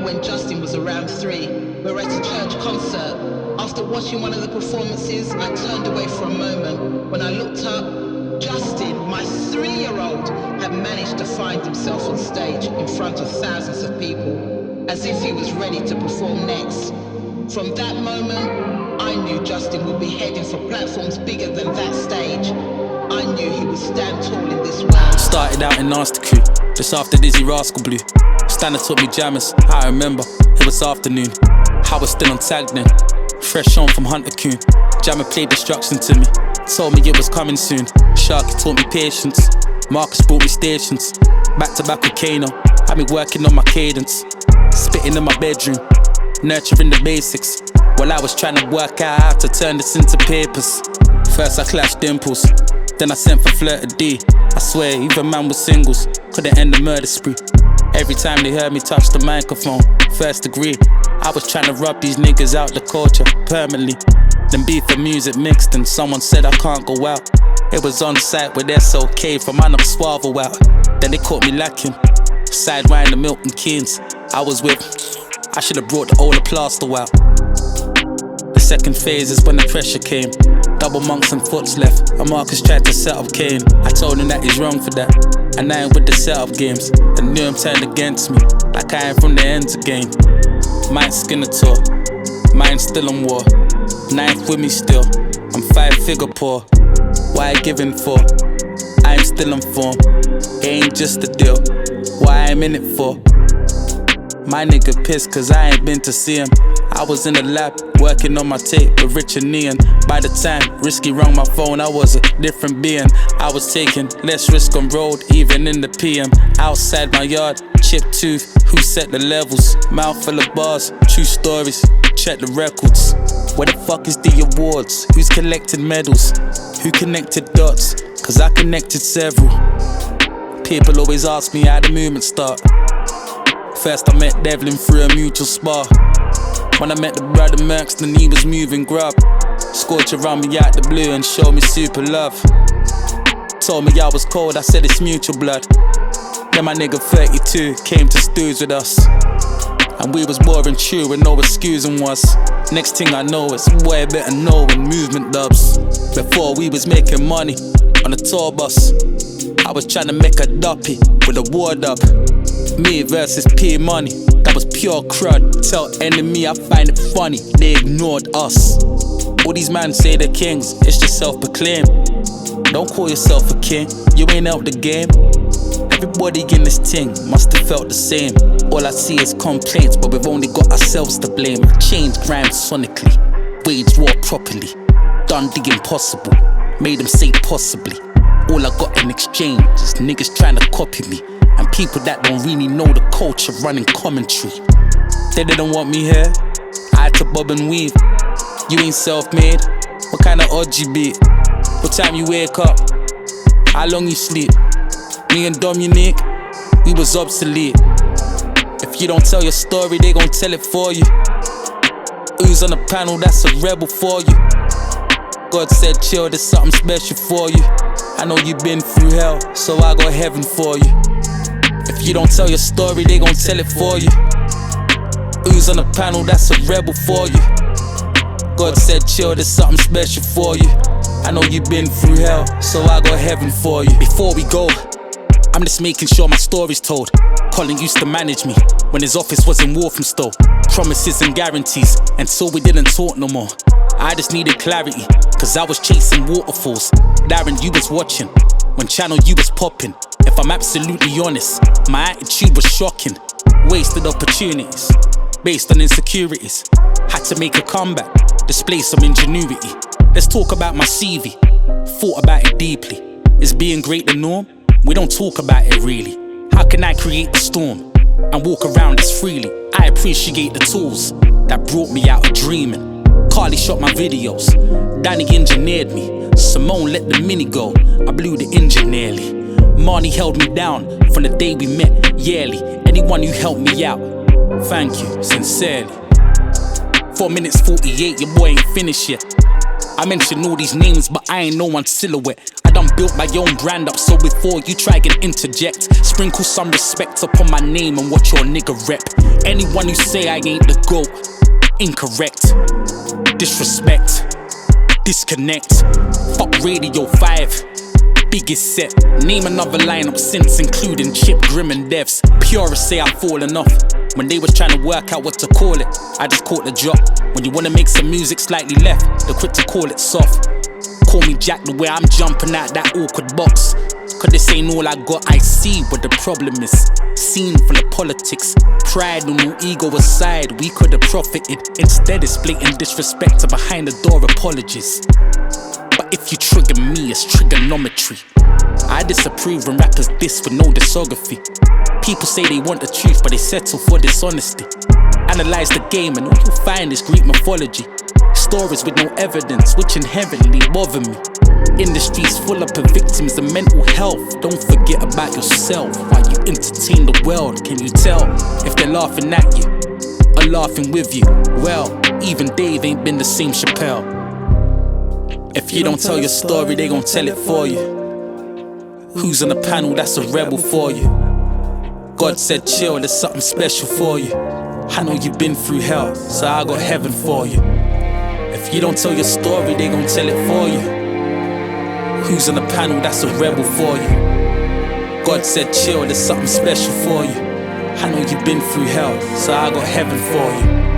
when Justin was around 3. We're at a church concert. After watching one of the performances, I turned away for a moment. When I looked up, Justin, my 3-year-old, had managed to find himself on stage in front of thousands of people, as if he was ready to perform next. From that moment, I knew Justin would be heading for platforms bigger than that stage. I knew he would stand tall in this world. Started out in Nasty Crew, just after Dizzy Rascal Blue. Stanley taught me jammers, I remember, it was afternoon. I was still on tag then, fresh on from Hunter Coon. Jammer played Destruction to me, told me it was coming soon. Sharky taught me patience, Marcus brought me stations. Back to back with Kano, had me working on my cadence. Spitting in my bedroom, nurturing the basics, while I was trying to work out how to turn this into papers. First I clashed Dimples, then I sent for Flirta D. I swear, even man with singles couldn't end the murder spree. Every time they heard me touch the microphone, first degree, I was trying to rub these niggas out the culture permanently. Then beef and music mixed and someone said I can't go out. It was on site with SOK from man up Swavel out. Then they caught me lacking, sidewinding the Milton Keynes. I was with, I should have brought the older plaster out. The second phase is when the pressure came. Double monks and foots left, and Marcus tried to set up Kane. I told him that he's wrong for that, and I ain't with the setup games. The knew him turned against me, like I ain't from the ends again. Mine's Skinner tour, mine still on war. Ninth with me still, I'm 5-figure poor. Why I giving for? I'm still on form, it ain't just a deal. Why I'm in it for? My nigga pissed cause I ain't been to see him. I was in the lab, working on my tape with Richard Neon. By the time Risky rung my phone, I was a different being. I was taking less risk on road, even in the PM. Outside my yard, chipped tooth, who set the levels? Mouth full of bars, true stories, check the records. Where the fuck is the awards? Who's collecting medals? Who connected dots? Cause I connected several. People always ask me how the movement start. First I met Devlin through a mutual spar. When I met the brother Mercs, then he was moving grub. Scorch around me out the blue and showed me super love. Told me I was cold, I said it's mutual blood. Then my nigga 32 came to stews with us, and we was more in true with no excusing was. Next thing I know, it's way better know when movement dubs. Before we was making money on a tour bus, I was trying to make a duppy with a ward up. Me versus P Money, that was pure crud. Tell enemy I find it funny, they ignored us. All these man say they're kings, it's just self-proclaimed. Don't call yourself a king, you ain't out the game. Everybody in this thing must have felt the same. All I see is complaints, but we've only got ourselves to blame. I changed rhymes sonically, waged war properly, done the impossible, made them say possibly. All I got in exchange is niggas trying to copy me, and people that don't really know the culture running commentary. They didn't want me here, I had to bob and weave. You ain't self-made, what kind of odds you beat? What time you wake up? How long you sleep? Me and Dominique, we was obsolete. If you don't tell your story, they gon' tell it for you. Who's on the panel, that's a rebel for you. God said chill, there's something special for you. I know you've been through hell, so I got heaven for you. If you don't tell your story, they gon' tell it for you. Who's on the panel, that's a rebel for you. God said chill, there's something special for you. I know you've been through hell, so I got heaven for you. Before we go, I'm just making sure my story's told. Colin used to manage me when his office was in Walthamstow. Promises and guarantees, and so we didn't talk no more. I just needed clarity, cause I was chasing waterfalls. Darren, you was watching when channel you was popping. If I'm absolutely honest, my attitude was shocking. Wasted opportunities, based on insecurities. Had to make a comeback, display some ingenuity. Let's talk about my CV, thought about it deeply. Is being great the norm? We don't talk about it really. How can I create the storm and walk around this freely? I appreciate the tools that brought me out of dreaming. Carly shot my videos, Danny engineered me. Simone let the mini go, I blew the engine nearly. Marnie held me down from the day we met yearly. Anyone who helped me out, thank you, sincerely. 4 minutes 48, your boy ain't finished yet. I mentioned all these names, but I ain't no one silhouette. I done done built my own brand up, so before you try and interject, sprinkle some respect upon my name and watch your nigga rep. Anyone who say I ain't the GOAT, incorrect. Disrespect, disconnect. Fuck Radio 5, biggest set. Name another lineup since, including Chip, Grim and Devs. Purists say I've fallen off. When they was trying to work out what to call it, I just caught the drop. When you wanna make some music slightly left, they're quick to call it soft. Call me Jack the way I'm jumping out that awkward box. Cause this ain't all I got, I see what the problem is. Scene full of politics, pride and no ego aside, we could've profited. Instead it's blatant disrespect to behind the door apologies. But if you trigger me, it's trigonometry. I disapprove when rappers diss with no discography. People say they want the truth, but they settle for dishonesty. Analyze the game and all you'll find is Greek mythology. Stories with no evidence, which inherently bother me. Industry's full up of victims of mental health. Don't forget about yourself while you entertain the world. Can you tell if they're laughing at you or laughing with you? Well, even Dave ain't been the same Chappelle. If you don't tell your story, they gon' tell it for you. Who's on the panel, that's a rebel for you. God said chill, there's something special for you. I know you've been through hell, so I got heaven for you. If you don't tell your story, they gon' tell it for you. Who's on the panel, that's a rebel for you. God said chill, there's something special for you. I know you've been through hell, so I got heaven for you.